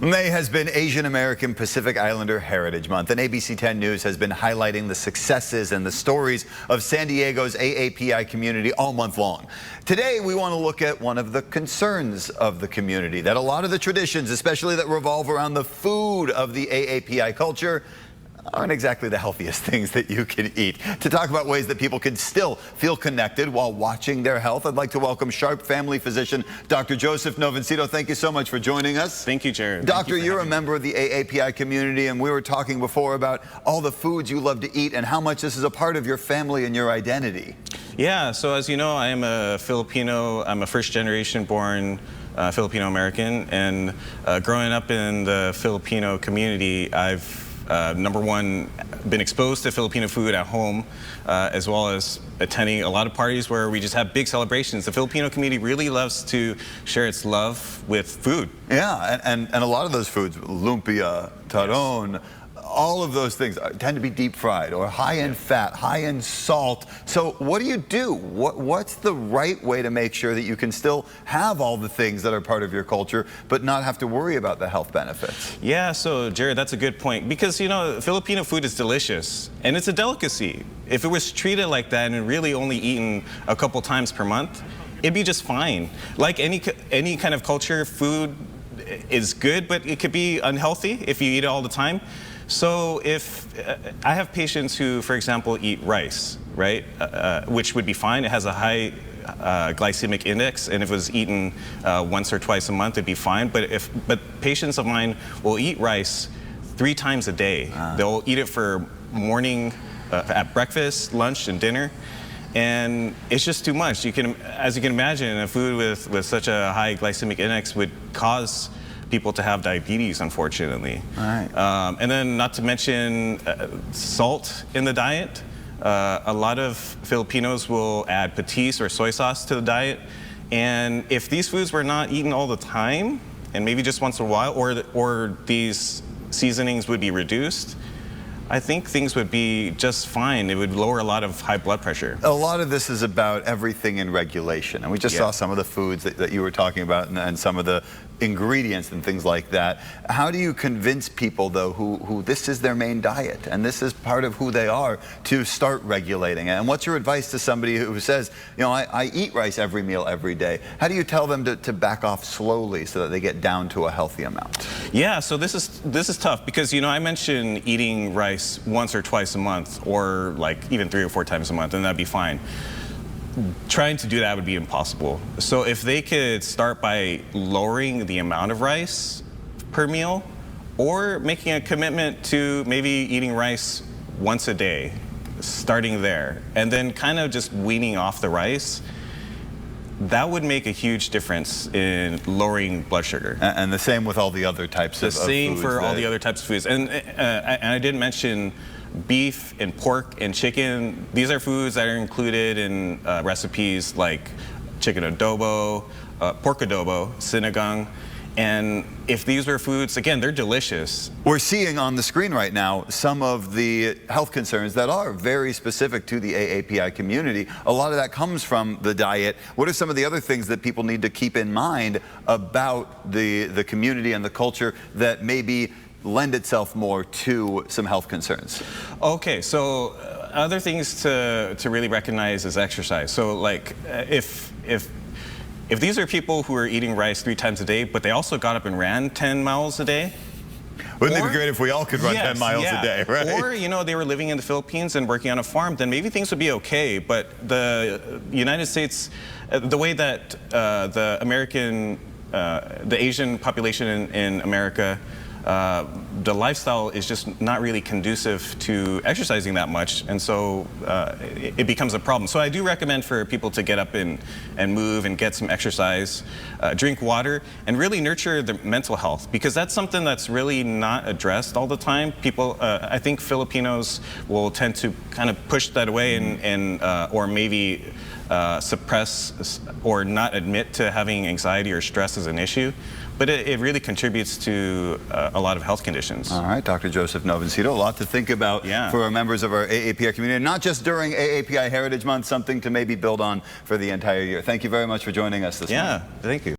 May has been Asian American Pacific Islander Heritage Month, and ABC 10 News has been highlighting the successes and the stories of San Diego's AAPI community all month long. Today, we want to look at one of the concerns of the community, that a lot of the traditions, especially that revolve around the food of the AAPI culture, aren't exactly the healthiest things that you can eat. To talk about ways that people can still feel connected while watching their health, I'd like to welcome Sharp family physician Dr. Joseph Novencito. Thank you so much for joining us. Thank you, Jared. Doctor, you're a member of the AAPI community, and we were talking before about all the foods you love to eat and how much this is a part of your family and your identity. Yeah, so as you know, I am a Filipino. I'm a first-generation born Filipino American, and growing up in the Filipino community, I've number one, been exposed to Filipino food at home, as well as attending a lot of parties where we just have big celebrations. The Filipino community really loves to share its love with food. Yeah, and a lot of those foods, lumpia, taron, yes, all of those things tend to be deep fried or high in fat, high in salt. So what do? What's the right way to make sure that you can still have all the things that are part of your culture, but not have to worry about the health benefits? Yeah, so Jared, that's a good point, because you know, Filipino food is delicious and it's a delicacy. If it was treated like that and really only eaten a couple times per month, it'd be just fine. Like any kind of culture, food is good, but it could be unhealthy if you eat it all the time. So if I have patients who, for example, eat rice, right, which would be fine. It has a high glycemic index, and if it was eaten once or twice a month, it'd be fine. But patients of mine will eat rice 3 times a day. They'll eat it for morning, at breakfast, lunch, and dinner. And it's just too much. As you can imagine, a food with such a high glycemic index would cause people to have diabetes, unfortunately. All right. And then not to mention salt in the diet. A lot of Filipinos will add patis or soy sauce to the diet. And if these foods were not eaten all the time, and maybe just once in a while, or these seasonings would be reduced, I think things would be just fine. It would lower a lot of high blood pressure. A lot of this is about everything in regulation. And we just saw some of the foods that you were talking about and some of the ingredients and things like that. How do you convince people, though, who this is their main diet and this is part of who they are, to start regulating it? And what's your advice to somebody who says, you know, I eat rice every meal every day? How do you tell them to back off slowly so that they get down to a healthy amount? Yeah, so this is tough because, you know, I mentioned eating rice once or twice a month, or like even 3 or 4 times a month, and that'd be fine. Trying to do that would be impossible. So if they could start by lowering the amount of rice per meal, or making a commitment to maybe eating rice once a day, starting there, and then kind of just weaning off the rice, that would make a huge difference in lowering blood sugar. And the same with all the other types of foods. The same for all the other types of foods. And I didn't mention beef and pork and chicken. These are foods that are included in recipes like chicken adobo, pork adobo, sinigang. And if these were foods, again, they're delicious. We're seeing on the screen right now some of the health concerns that are very specific to the AAPI community. A lot of that comes from the diet. What are some of the other things that people need to keep in mind about the community and the culture that maybe lend itself more to some health concerns? Okay, so other things to really recognize is exercise. So like if these are people who are eating rice 3 times a day, but they also got up and ran 10 miles a day. Wouldn't it be great if we all could run 10 miles a day, right? Or, you know, they were living in the Philippines and working on a farm, then maybe things would be okay. But the United States, the way that the Asian population in America, the lifestyle is just not really conducive to exercising that much, and so it becomes a problem. So I do recommend for people to get up and move and get some exercise, drink water, and really nurture the mental health, because that's something that's really not addressed all the time. People, I think Filipinos will tend to kind of push that away and or maybe suppress or not admit to having anxiety or stress as an issue. But it really contributes to a lot of health conditions. All right, Dr. Joseph Novencito, a lot to think about for our members of our AAPI community, not just during AAPI Heritage Month, something to maybe build on for the entire year. Thank you very much for joining us this morning. Yeah, thank you.